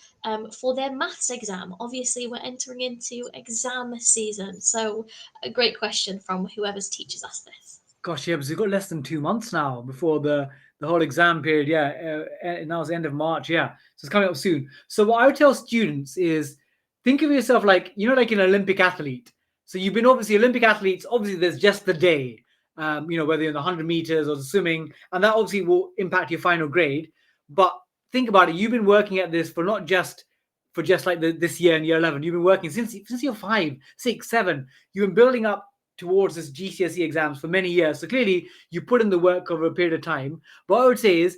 Speaker 1: for their maths exam? Obviously, we're entering into exam season. So a great question from whoever's teachers asked this.
Speaker 2: Gosh, yeah, because we've got less than 2 months now before the whole exam period. Yeah, now it's the end of March. Yeah, so it's coming up soon. So what I would tell students is, think of yourself like, like an Olympic athlete. So you've been obviously Olympic athletes. Obviously, there's just the day, whether you're in the 100 meters or the swimming, and that obviously will impact your final grade. But think about it. You've been working at this for not just like this year in year 11. You've been working since you're 5, 6, 7. You've been building up towards this GCSE exams for many years. So clearly you put in the work over a period of time. But what I would say is,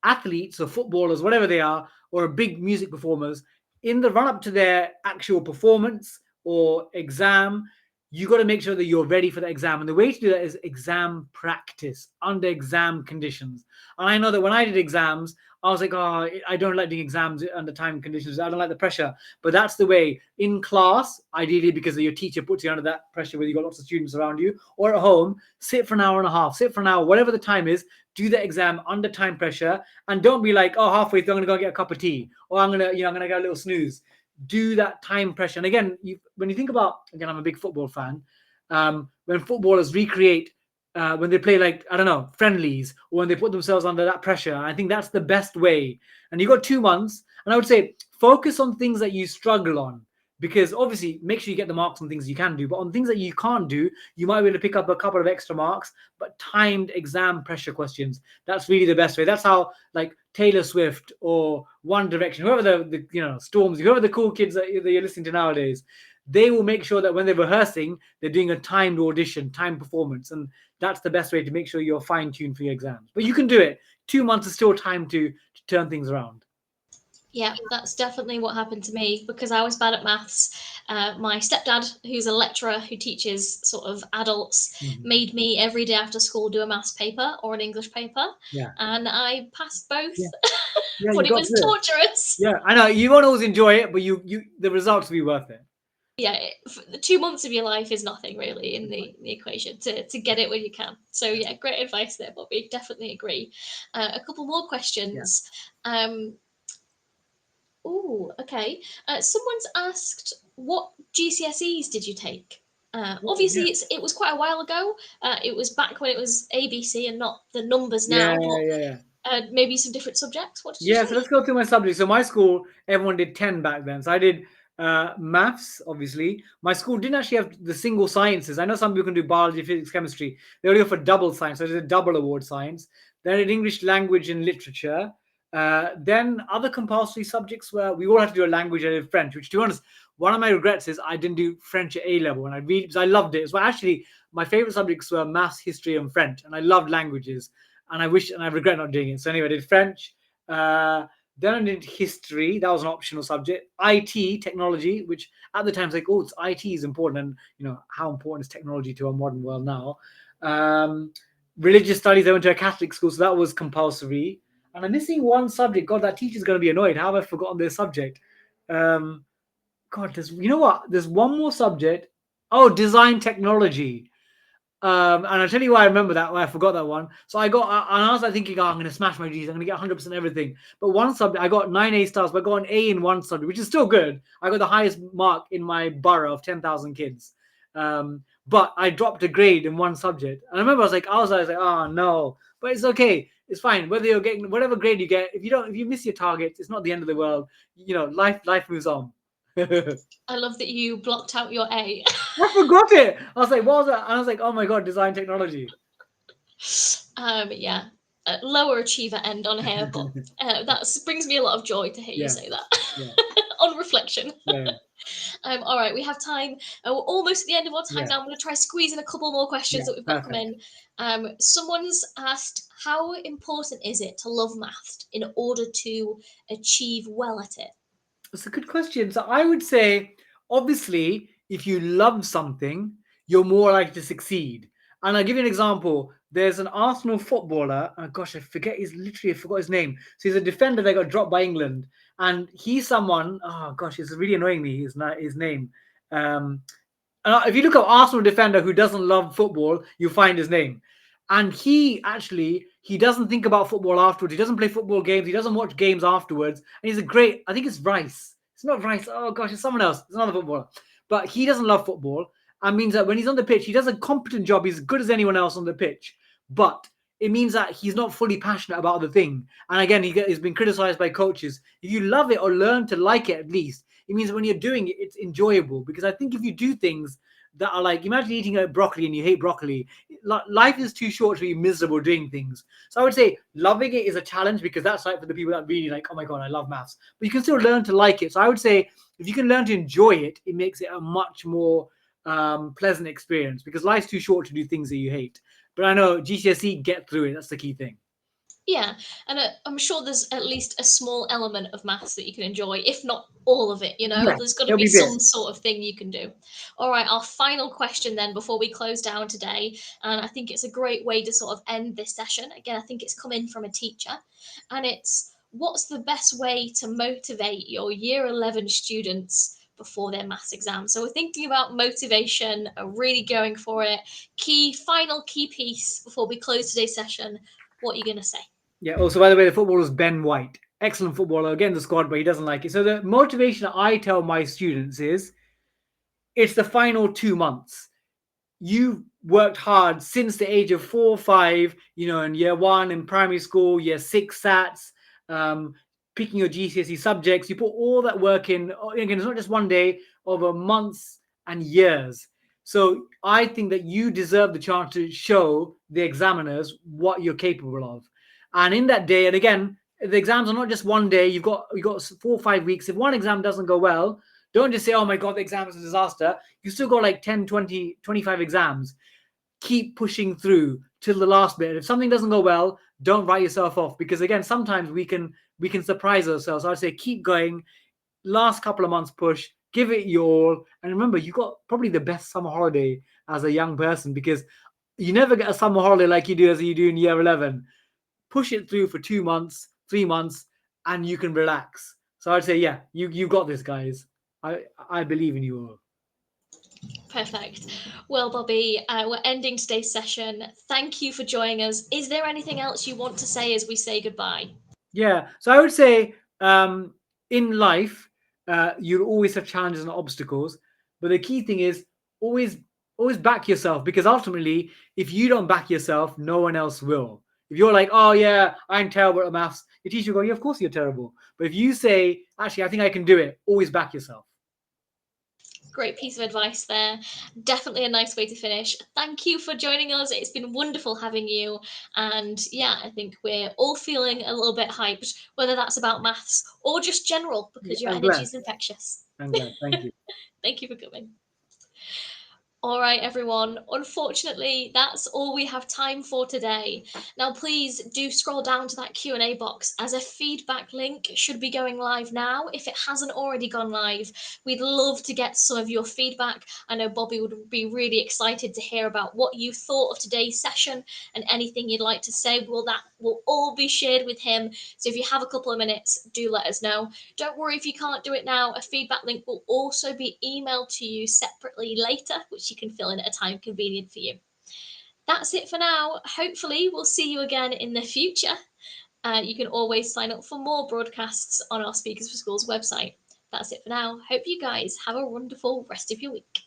Speaker 2: athletes or footballers, whatever they are, or big music performers, in the run up to their actual performance or exam, you got to make sure that you're ready for the exam. And the way to do that is exam practice under exam conditions. And I know that when I did exams, I was like, oh, I don't like doing exams under time conditions. I don't like the pressure. But that's the way. In class, ideally, because your teacher puts you under that pressure where you've got lots of students around you, or at home, sit for an hour and a half, sit for an hour, whatever the time is, do the exam under time pressure. And don't be like, oh, halfway through, I'm going to go get a cup of tea, or I'm going to get a little snooze. Do that time pressure. And again, when you think about, again, I'm a big football fan. When footballers recreate, when they play like, I don't know, friendlies, or when they put themselves under that pressure, I think that's the best way. And you've got 2 months, and I would say focus on things that you struggle on, because obviously make sure you get the marks on things you can do, but on things that you can't do, you might be able to pick up a couple of extra marks. But timed exam pressure questions, that's really the best way. That's how like Taylor Swift or One Direction, whoever the Storms, whoever the cool kids that you're listening to nowadays, they will make sure that when they're rehearsing, they're doing a timed audition, timed performance. And that's the best way to make sure you're fine-tuned for your exams. But you can do it. 2 months is still time to turn things around.
Speaker 1: Yeah, that's definitely what happened to me, because I was bad at maths. My stepdad, who's a lecturer who teaches sort of adults, made me every day after school do a maths paper or an English paper.
Speaker 2: Yeah.
Speaker 1: And I passed both.
Speaker 2: Yeah,
Speaker 1: but it was torturous.
Speaker 2: Yeah, I know. You won't always enjoy it, but the results will be worth it.
Speaker 1: Yeah, the 2 months of your life is nothing really in the equation to get it when you can. So yeah, great advice there, Bobby. Definitely agree. A couple more questions. Yeah. Oh, okay. Someone's asked, what GCSEs did you take? Obviously, it was quite a while ago. It was back when it was ABC and not the numbers now. Maybe some different subjects. What did you take?
Speaker 2: So let's go through my subjects. So my school, everyone did 10 back then. So I did maths, obviously. My school didn't actually have the single sciences. I know some people can do biology, physics, chemistry. They only offer double science. So I did a double award science. Then I did English language and literature. Then other compulsory subjects were, we all had to do a language. I did French, which, to be honest, one of my regrets is I didn't do French at A level, and because I loved it. So actually, my favorite subjects were maths, history, and French, and I loved languages, and I regret not doing it. So anyway, I did French. Then I did history. That was an optional subject. IT, technology, which at the time was like, oh, it's IT is important, and how important is technology to our modern world now. Religious studies. I went to a Catholic school, so that was compulsory. And I'm missing one subject. God, that teacher's going to be annoyed. How have I forgotten this subject? God, there's one more subject. Oh, design technology. And I'll tell you why I remember that, why I forgot that one. So and I was like thinking, I'm going to smash my G's. I'm going to get 100% everything. But one subject, I got 9 A stars, but I got an A in one subject, which is still good. I got the highest mark in my borough of 10,000 kids. But I dropped a grade in one subject. And I remember I was like, oh no. But it's okay. It's fine. Whether you're getting whatever grade you get, if you miss your targets, it's not the end of the world. Life moves on.
Speaker 1: I love that you blocked out your A.
Speaker 2: I forgot it. I was like, what was that? And I was like, oh my God, design technology.
Speaker 1: Yeah, lower achiever end on here, but that brings me a lot of joy to hear you say that. On reflection. All right, we have time. We're almost at the end of our time now. I'm going to try squeeze in a couple more questions that we've got come in. Someone's asked, how important is it to love maths in order to achieve well at it?
Speaker 2: That's a good question. So I would say, obviously, if you love something, you're more likely to succeed. And I'll give you an example. There's an Arsenal footballer. Oh gosh, I forgot his name. So he's a defender that got dropped by England. And he's someone, oh gosh, it's really annoying me, his name. If you look up Arsenal defender who doesn't love football, you find his name. And he doesn't think about football afterwards. He doesn't play football games. He doesn't watch games afterwards. And he's I think it's Rice. It's not Rice. Oh gosh, it's someone else. It's another footballer. But he doesn't love football. And means that when he's on the pitch, he does a competent job. He's as good as anyone else on the pitch. But it means that he's not fully passionate about the thing. And again, he's been criticized by coaches. If you love it or learn to like it at least, it means when you're doing it, it's enjoyable. Because I think if you do things that are like, imagine eating broccoli and you hate broccoli. Life is too short to be miserable doing things. So I would say loving it is a challenge, because that's like for the people that really like, oh my God, I love maths. But you can still learn to like it. So I would say if you can learn to enjoy it, it makes it a much more pleasant experience, because life's too short to do things that you hate. But I know GCSE, get through it. That's the key thing.
Speaker 1: Yeah, and I'm sure there's at least a small element of maths that you can enjoy, if not all of it, There's got to be some sort of thing you can do. All right, our final question then before we close down today, and I think it's a great way to sort of end this session. Again, I think it's come in from a teacher, and it's, what's the best way to motivate your year 11 students before their maths exam? So we're thinking about motivation, really going for it. Final key piece before we close today's session. What are you going to say?
Speaker 2: Yeah. Also, by the way, the footballer was Ben White. Excellent footballer. Again, the squad, but he doesn't like it. So the motivation I tell my students is, it's the final 2 months. You've worked hard since the age of 4 or 5, in year 1 in primary school, year 6 SATs, picking your GCSE subjects. You put all that work in. Again, it's not just one day, over months and years. So I think that you deserve the chance to show the examiners what you're capable of. And in that day, and again, the exams are not just one day. You've got 4 or 5 weeks. If one exam doesn't go well, don't just say, oh my God, the exam is a disaster. You still got like 10, 20, 25 exams. Keep pushing through till the last bit. If something doesn't go well, don't write yourself off, because again, sometimes we can surprise ourselves. I'd say keep going. Last couple of months push, give it your all. And remember, you got probably the best summer holiday as a young person, because you never get a summer holiday like you do in year 11. Push it through for 2 months, 3 months, and you can relax. So I'd say, yeah, you got this, guys. I believe in you all.
Speaker 1: Perfect. Well, Bobby, we're ending today's session. Thank you for joining us. Is there anything else you want to say as we say goodbye?
Speaker 2: Yeah. So I would say in life, you'll always have challenges and obstacles. But the key thing is always back yourself, because ultimately, if you don't back yourself, no one else will. If you're like, oh yeah, I'm terrible at maths, your teacher will go, yeah, of course you're terrible. But if you say, actually, I think I can do it, always back yourself.
Speaker 1: Great piece of advice there. Definitely a nice way to finish. Thank you for joining us. It's been wonderful having you. And yeah, I think we're all feeling a little bit hyped, whether that's about maths or just general, because your energy is infectious.
Speaker 2: I'm glad. Thank you.
Speaker 1: Thank you for coming. All right, everyone. Unfortunately, that's all we have time for today. Now, please do scroll down to that Q&A box, as a feedback link should be going live now. If it hasn't already gone live, we'd love to get some of your feedback. I know Bobby would be really excited to hear about what you thought of today's session and anything you'd like to say. Well, that will all be shared with him. So if you have a couple of minutes, do let us know. Don't worry if you can't do it now. A feedback link will also be emailed to you separately later, which you can fill in at a time convenient for you. That's it for now. Hopefully, we'll see you again in the future. You can always sign up for more broadcasts on our Speakers for Schools website. That's it for now. Hope you guys have a wonderful rest of your week.